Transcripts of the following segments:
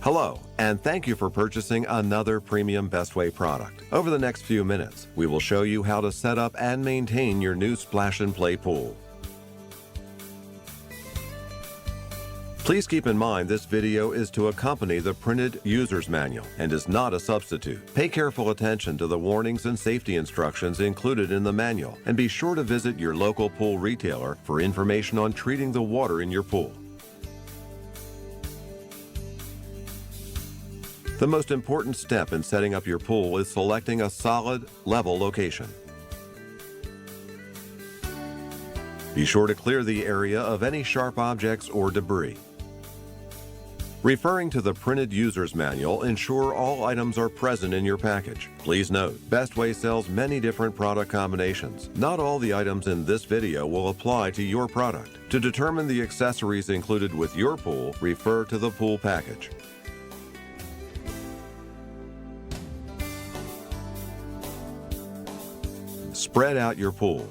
Hello, and thank you for purchasing another premium Bestway product. Over the next few minutes, we will show you how to set up and maintain your new splash and play pool. Please keep in mind this video is to accompany the printed user's manual and is not a substitute. Pay careful attention to the warnings and safety instructions included in the manual, and be sure to visit your local pool retailer for information on treating the water in your pool. The most important step in setting up your pool is selecting a solid, level location. Be sure to clear the area of any sharp objects or debris. Referring to the printed user's manual, ensure all items are present in your package. Please note, Bestway sells many different product combinations. Not all the items in this video will apply to your product. To determine the accessories included with your pool, refer to the pool package. Spread out your pool.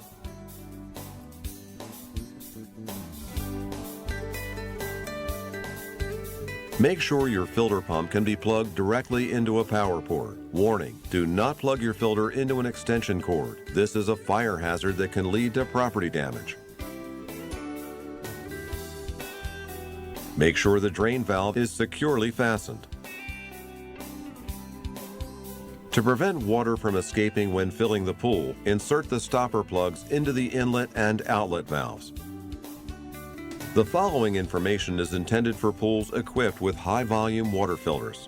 Make sure your filter pump can be plugged directly into a power port. Warning: do not plug your filter into an extension cord. This is a fire hazard that can lead to property damage. Make sure the drain valve is securely fastened. To prevent water from escaping when filling the pool, insert the stopper plugs into the inlet and outlet valves. The following information is intended for pools equipped with high-volume water filters.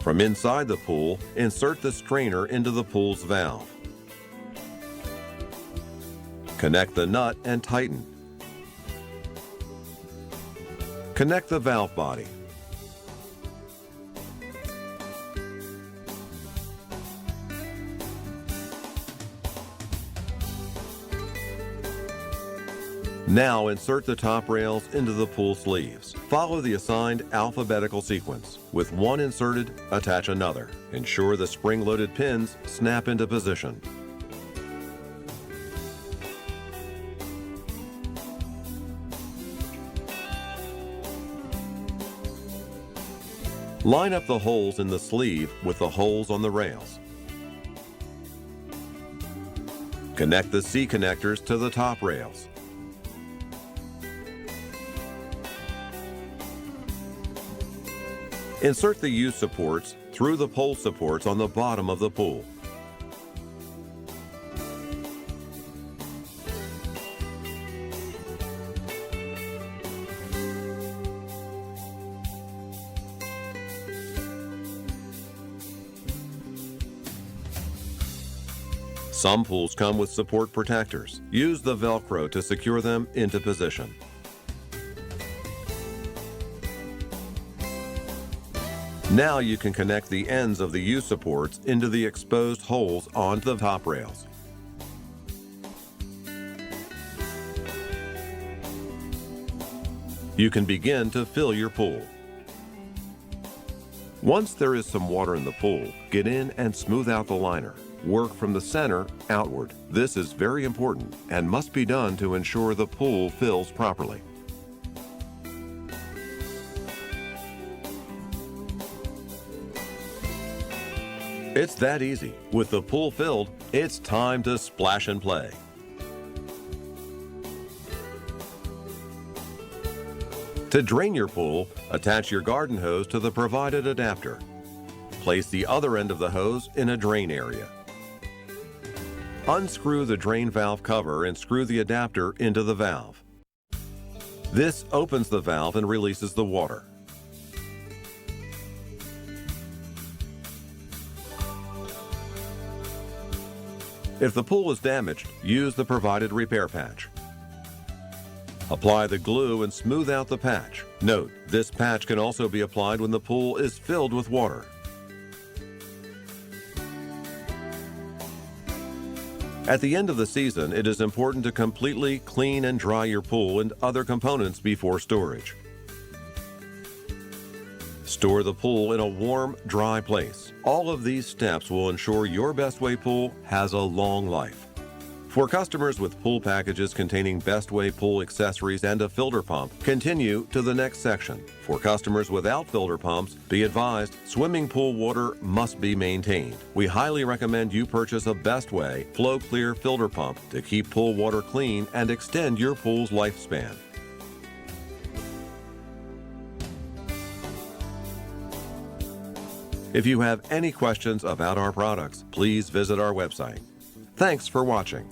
From inside the pool, insert the strainer into the pool's valve. Connect the nut and tighten. Connect the valve body. Now insert the top rails into the pool sleeves. Follow the assigned alphabetical sequence. With one inserted, attach another. Ensure the spring-loaded pins snap into position. Line up the holes in the sleeve with the holes on the rails. Connect the C connectors to the top rails. Insert the U supports through the pole supports on the bottom of the pool. Some pools come with support protectors. Use the Velcro to secure them into position. Now you can connect the ends of the U supports into the exposed holes on the top rails. You can begin to fill your pool. Once there is some water in the pool, get in and smooth out the liner. Work from the center outward. This is very important and must be done to ensure the pool fills properly. It's that easy. With the pool filled, it's time to splash and play. To drain your pool, attach your garden hose to the provided adapter. Place the other end of the hose in a drain area. Unscrew the drain valve cover and screw the adapter into the valve. This opens the valve and releases the water. If the pool is damaged, use the provided repair patch. Apply the glue and smooth out the patch. Note, this patch can also be applied when the pool is filled with water. At the end of the season, it is important to completely clean and dry your pool and other components before storage. Store the pool in a warm, dry place. All of these steps will ensure your Bestway pool has a long life. For customers with pool packages containing Bestway pool accessories and a filter pump, continue to the next section. For customers without filter pumps, be advised swimming pool water must be maintained. We highly recommend you purchase a Bestway Flow Clear filter pump to keep pool water clean and extend your pool's lifespan. If you have any questions about our products, please visit our website. Thanks for watching.